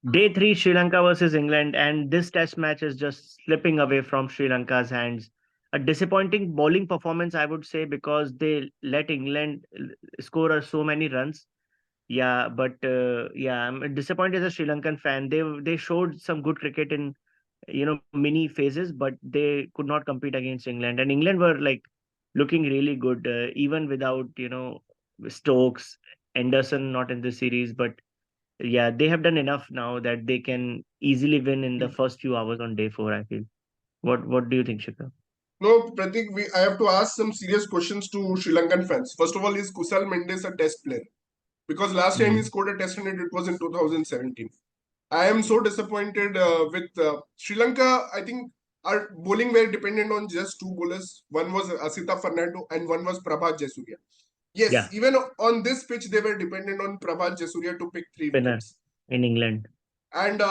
Day three, Sri Lanka versus England, and this test match is just slipping away from Sri Lanka's hands. A disappointing bowling performance, I would say, because they let England score so many runs. Yeah, but yeah, I'm disappointed as a Sri Lankan fan. They showed some good cricket in many phases, but they could not compete against England. And England were like looking really good, even without Stokes, Anderson not in the series, but yeah, they have done enough now that they can easily win in the first few hours on day four, I feel. What do you think, Shikha? No, Pratik, I have to ask some serious questions to Sri Lankan fans. First of all, is Kusal Mendis a test player? Because last time he Mm. scored a test 100, it was in 2017. I am so disappointed with Sri Lanka. I think our bowling were dependent on just two bowlers. One was Asita Fernando and one was Prabhat Jasuria. Yes, Yeah, even on this pitch, they were dependent on Prabhat Jasuria to pick three winner wickets. in England. And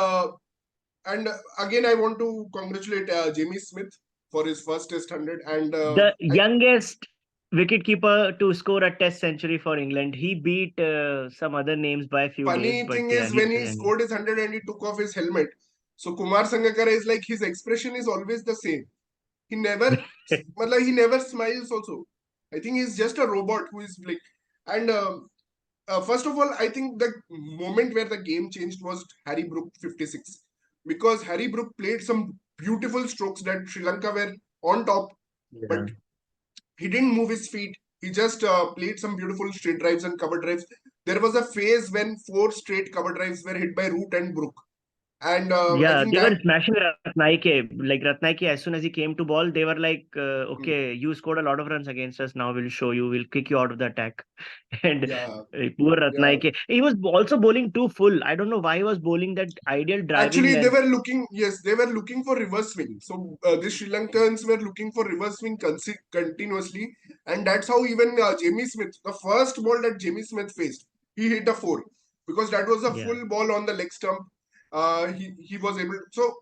again, I want to congratulate Jamie Smith for his first Test 100. And The youngest wicketkeeper to score a test century for England. He beat some other names by a few days, funny but thing yeah, is, he's when the he youngest. scored his 100 and he took off his helmet, so Kumar Sangakkara is like, his expression is always the same. He never, he never smiles also. I think he's just a robot who is like, and first of all, I think the moment where the game changed was Harry Brook 56, because Harry Brook played some beautiful strokes that Sri Lanka were on top, Yeah. but he didn't move his feet. He just played some beautiful straight drives and cover drives. There was a phase when four straight cover drives were hit by Root and Brook, and I Yeah, think they were that. smashing Ratnaike. Like Ratnaike, as soon as he came to ball, they were like, Hmm, "Okay, you scored a lot of runs against us. Now we'll show you. We'll kick you out of the attack." And yeah, poor yeah. Ratnaike, he was also bowling too full. I don't know why he was bowling that ideal driving Actually, they length. were looking, yes, they were looking for reverse swing. So the Sri Lankans were looking for reverse swing continuously. And that's how even Jamie Smith, the first ball that Jamie Smith faced, he hit a four, because that was a Yeah, full ball on the leg stump. He was able. So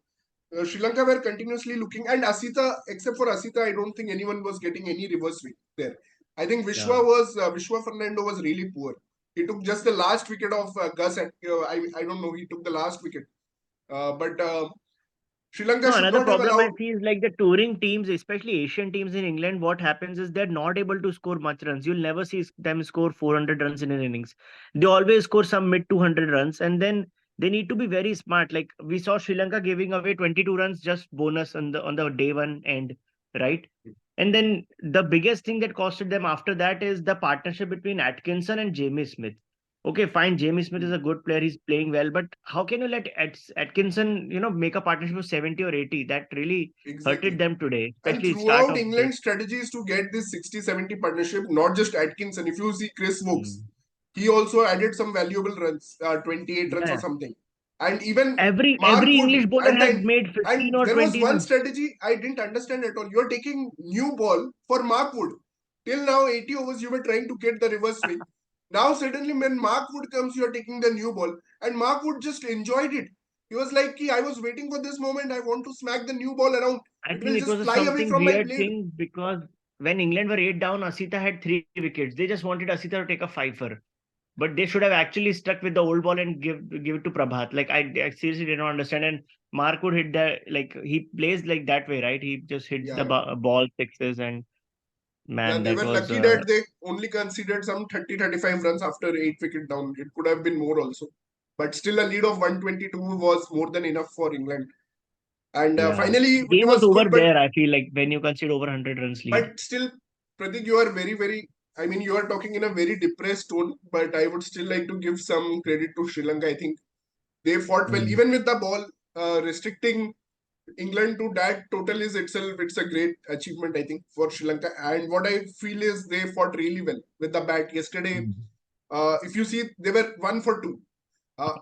Sri Lanka were continuously looking. And Asita, except for Asita, I don't think anyone was getting any reverse swing there. I think yeah. Vishwa Fernando was really poor. He took just the last wicket of Gus, and I don't know, he took the last wicket, but Sri Lanka No, should another not have problem I allowed. see is like the touring teams, especially Asian teams in England, what happens is they're not able to score much runs. You'll never see them score 400 runs in an innings. They always score some mid 200 runs, and then they need to be very smart. Like we saw Sri Lanka giving away 22 runs just bonus on the day one end, right? And then the biggest thing that costed them after that is the partnership between Atkinson and Jamie Smith. Okay, fine. Jamie Smith is a good player. He's playing well, but how can you let Atkinson, make a partnership of 70 or 80? That really hurted Exactly. them today, And especially start throughout of day. England's strategies to get this 60-70 partnership, not just Atkinson. If you see Chris Wokes, Mm. he also added some valuable runs, 28 runs or Yeah. something. And even Mark Every Wood English bowler at the had end. made 15 And or there was 20 one runs. strategy I didn't understand at all. You're taking new ball for Mark Wood. Till now, 80 overs, you were trying to get the reverse swing. Now, suddenly, when Mark Wood comes, you're taking the new ball. And Mark Wood just enjoyed it. He was like, I was waiting for this moment. I want to smack the new ball around. I It think will it just was a fly away something from my weird blade. thing because when England were 8 down, Asita had 3 wickets. They just wanted Asita to take a fifer. But they should have actually stuck with the old ball and give it to Prabhat. Like I seriously did not understand. And Mark would hit that, like he plays like that way, right? He just hits the Yeah. ball sixes, and Yeah, man, they that were was lucky that they only considered some 30-35 runs after 8 wicket down. It could have been more also. But still, a lead of 122 was more than enough for England. And yeah. finally, The it game was was over good, there. I feel like when you concede over 100 runs lead. but still, Pratik, you are very, very. I mean, you are talking in a very depressed tone, but I would still like to give some credit to Sri Lanka. I think they fought well, Mm. even with the ball restricting England to that total is itself, it's a great achievement, I think, for Sri Lanka. And what I feel is they fought really well with the bat yesterday. Mm. If you see, they were 1 for 2.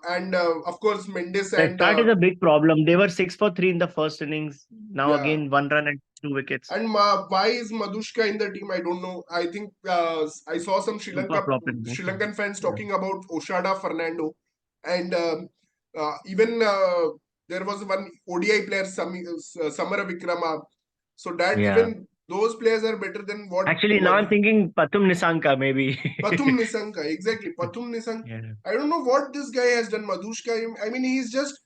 And of course, Mendis The and start is a big problem. They were 6 for 3 in the first innings. Now yeah. again 1 run and 2 wickets. And why is Madushka in the team? I don't know. I think I saw some Super flop in both. Sri Lankan fans Yeah. talking about Oshada Fernando, and even there was one ODI player, Samara Vikrama. So that Yeah. even those players are better than Actually, now I'm thinking Pathum Nissanka maybe. Pathum Nissanka, exactly. Pathum Nissanka. Yeah. I don't know what this guy has done. Madhushka, I mean, he's just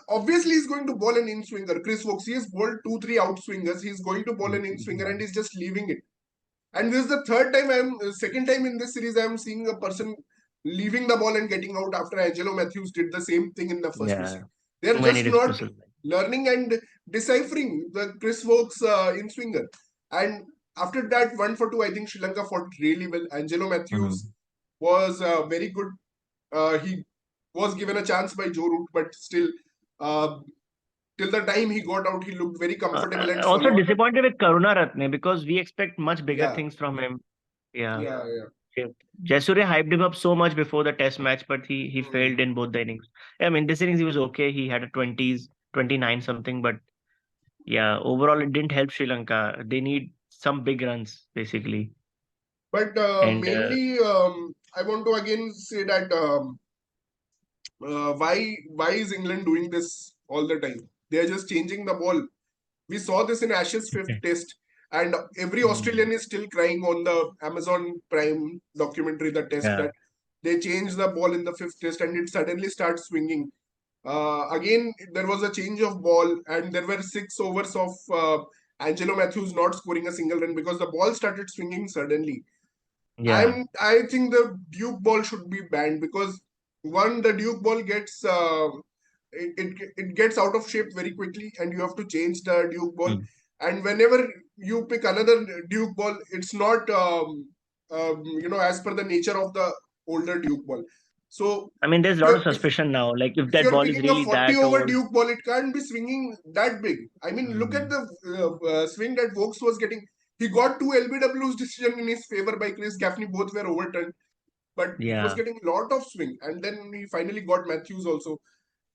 obviously he's going to bowl an in swinger. Chris Wokes, he has bowled 2-3 out swingers. He's going to bowl an in swinger and he's just leaving it. And this is the second time in this series I'm seeing a person leaving the ball and getting out after Angelo Mathews did the same thing in the first Yeah. innings. They're Too many just not dismissals. learning and deciphering the Chris Wokes in swinger. And after that, 1 for 2, I think Sri Lanka fought really well. Angelo Mathews was very good. He was given a chance by Joe Root, but still, till the time he got out, he looked very comfortable and Also solid. disappointed with Karuna Ratne because we expect much bigger Yeah, things from him. Yeah. yeah, yeah. Jaisure hyped him up so much before the test match, but he failed in both the innings. I mean, this innings he was okay. He had a 20s, 29 something, but yeah, overall it didn't help Sri Lanka. They need some big runs basically. But And mainly, I want to again say that why is England doing this all the time? They are just changing the ball. We saw this in Ashes fifth test, and every Australian is still crying on the Amazon Prime documentary, the test, yeah, that they changed the ball in the fifth test and it suddenly starts swinging. Again, there was a change of ball, and there were 6 overs of Angelo Mathews not scoring a single run because the ball started swinging suddenly. yeah. I think the Duke ball should be banned because one, the Duke ball gets it gets out of shape very quickly, and you have to change the Duke ball. Mm. And whenever you pick another Duke ball, it's not as per the nature of the older Duke ball. So I mean, there's a if lot of you're suspicion now. Like if if that you're ball is picking a really 40 that over old. Duke ball, it can't be swinging that big. I mean, look at the swing that Vokes was getting. He got 2 LBW's decision in his favor by Chris Gaffney. Both were overturned, but he was Yeah. getting a lot of swing. And then he finally got Mathews also.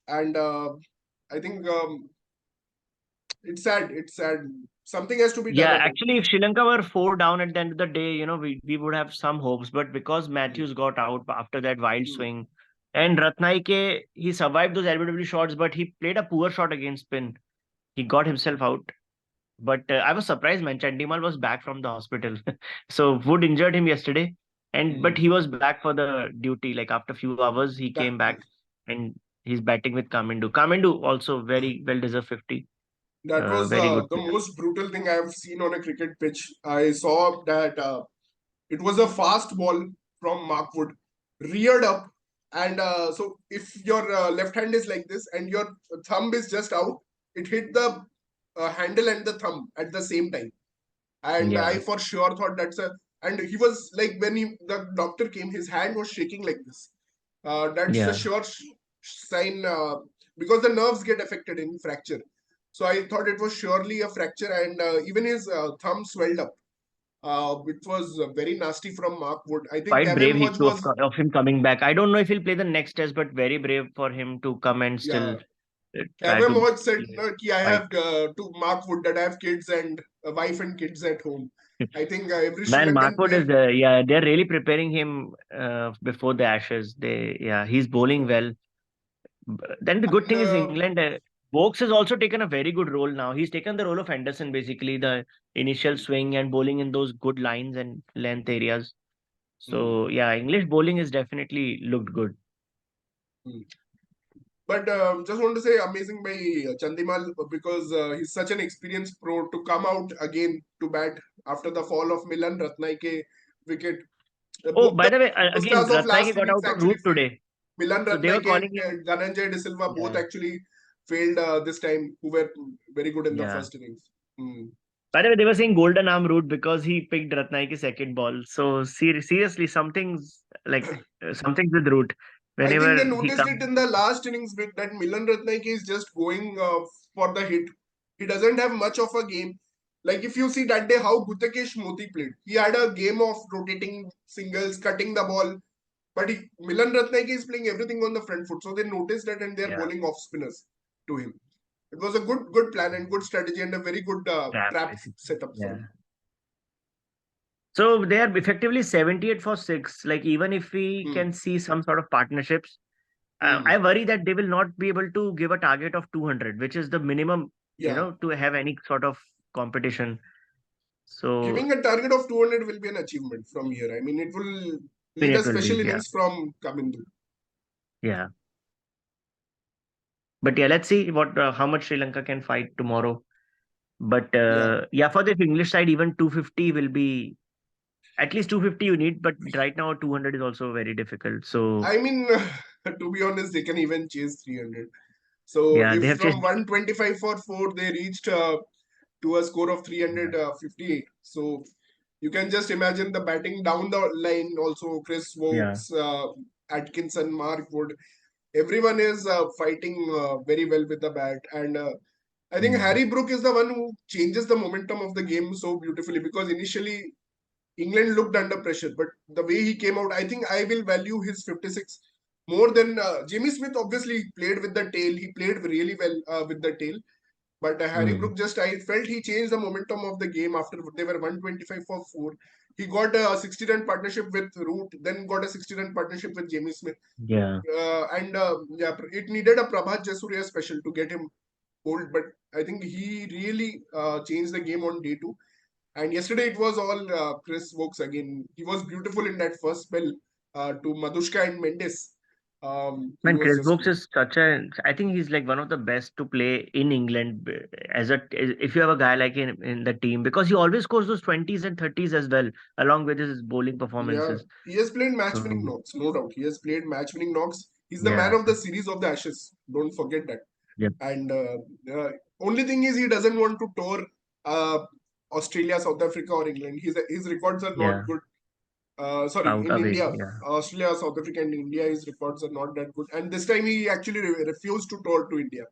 And I think it's sad. It's sad. Something has to be done Yeah, about actually, this. if Sri Lanka were 4 down at the end of the day, we would have some hopes. But because Hmm. Matthews got out after that wild Hmm. swing, and Ratnaike, he survived those LBW shots, but he played a poor shot against spin. He got himself out. But I was surprised, man. Chandimal was back from the hospital. So Wood injured him yesterday, and but Hmm. he was back for the duty. Like after a few hours, he That came back and he's batting with Kamindu. Kamindu also very well deserved 50. that was Very good the player. most brutal thing I have seen on a cricket pitch. I saw that it was a fast ball from Mark Wood, reared up, and so if your left hand is like this and your thumb is just out, it hit the handle and the thumb at the same time. And Yeah, I for sure thought that's a. And he was like, when the doctor came, his hand was shaking like this. That's a yeah. sure sign because the nerves get affected in fracture. So I thought it was surely a fracture, and even his thumb swelled up, which was very nasty from Mark Wood. I think Quite Kevin brave Hodge was, of him coming back. I don't know if he'll play the next test, but very brave for him to come and yeah. still try Kevin to Hodge said, ki I fight. have to Mark Wood that I have kids and a wife and kids at home. I think every Sri Man, Lankan Markwood player, is yeah, they're really preparing him before the Ashes. He's bowling well. Then the good and thing is England. Vokes has also taken a very good role now. He's taken the role of Henderson, basically the initial swing and bowling in those good lines and length areas. hmm, So yeah, English bowling is definitely looked good. hmm. But just want to say amazing by Chandimal because he's such an experienced pro to come out again to bat after the fall of Milan Ratnaike wicket. Oh, Both by the the way, again, stars of Ratnake last got innings out on actually route failed. today. Milan So they were Ratnaike calling and him. Dhananjay De Silva both Yeah, actually failed this time, who were very good in the yeah. first innings. Hmm. By the way, they were saying golden arm route because he picked Ratnaike's second ball. So seriously, something's with route. I think they Whenever he noticed comes, it in the last innings with that Milan Ratnaike is just going for the hit. He doesn't have much of a game. Like if you see that day how Gutekesh Moti played, he had a game of rotating singles, cutting the ball, but Milan Ratnaike is playing everything on the front foot. So they noticed that and they're yeah, bowling off spinners to him. It was a good plan and good strategy and a very good trap trap basically. setup for Yeah. him. So they are effectively 78 for 6. Like even if we Hmm. can see some sort of partnerships, Hmm. I worry that they will not be able to give a target of 200, which is the minimum, Yeah. to have any sort of competition. So Giving a target of 200 will be an achievement from here. I mean, it will need a it will be, special yeah. innings from Kamindu. Yeah. But yeah, let's see what how much Sri Lanka can fight tomorrow. But Yeah. yeah, for the English side, even 250 will be at least 250 you need, but right now 200 is also very difficult. So I mean, to be honest, they can even chase 300. So yeah, they if have from changed. 125 for 4, they reached to a score of Yeah. 358. So you can just imagine the batting down the line also. Chris Yeah. Wokes, Atkinson, Mark Wood, everyone is fighting very well with the bat. And I think Mm. Harry Brook is the one who changes the momentum of the game so beautifully, because initially England looked under pressure, but the way he came out, I think I will value his 56 more than Jimmy Smith. Obviously, played with the tail. He played really well with the tail. But Harry Mm. Brook, just I felt he changed the momentum of the game after they were 125 for 4. He got a 60-run partnership with Root, then got a 60-run partnership with Jamie Smith. Yeah. And yeah, it needed a Prabhat Jasuria special to get him hold, but I think he really changed the game on day 2. And yesterday it was all Chris Wokes again. He was beautiful in that first spell to Madushka and Mendis. He Man, was Chris just Brooks is such a. I think he's like one of the best to play in England as a. If you have a guy like in the team, because he always scores those 20s and 30s as well, along with his bowling yeah. performances. He has played match-winning So knocks, no doubt. He has played match-winning knocks. He's the man yeah, of the series of the Ashes. Don't forget that. yeah, And only thing is he doesn't want to tour uh, Australia, South Africa, or England. His records are not yeah, good. Sorry, out in away, India, yeah. Australia, South Africa, and India, his records are not that good. And this time he actually refused to tour to India.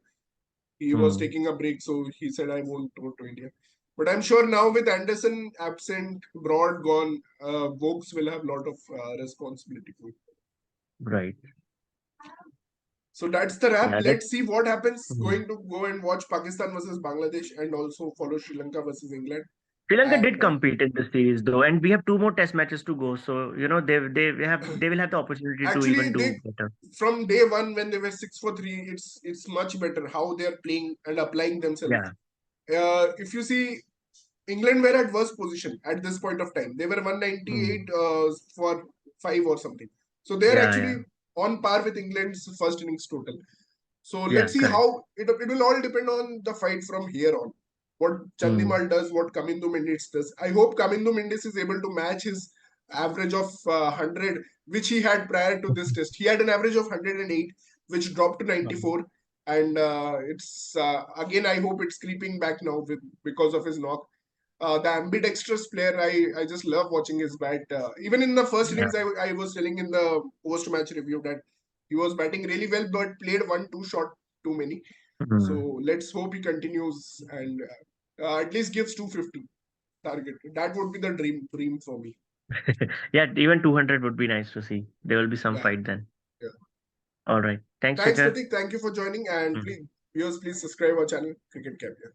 He was Hmm. taking a break, so he said, "I won't tour to India." But I'm sure now with Anderson absent, Broad gone, Vokes will have a lot of responsibility for it. Right. So that's the wrap. Yeah, that Let's see what happens. hmm. Going to go and watch Pakistan versus Bangladesh and also follow Sri Lanka versus England. Sri Lanka did And compete in this series though, and we have two more test matches to go. So they will have the opportunity to actually, even they do better. from day one when they were 6 for 3, it's much better how they are playing and applying themselves. Yeah. If you see, England were at worst position at this point of time. They were 198 Hmm. for 5 or something. So they're Yeah, actually yeah, on par with England's first innings total. So yeah. let's see Correct. how it will all depend on the fight from here on. What Hmm. Chandimal does, what Kamindu Mendis does. I hope Kamindu Mendis is able to match his average of 100, which he had prior to this test. He had an average of 108, which dropped to 94. And it's again, I hope it's creeping back now because of his knock. The ambidextrous player, I just love watching his bat. Even in the first Yeah. innings, I was telling in the post match review that he was batting really well, but played 1-2 shot too many. Hmm. So let's hope he continues and at least gives 250 target. That would be the dream for me. Yeah, even 200 would be nice to see. There will be some Yeah, fight then. yeah. All right. Thanks, Thanks, Shikhar. Pratik. Thank you for joining. And Mm. please, viewers, please subscribe our channel, Cricket Caviar.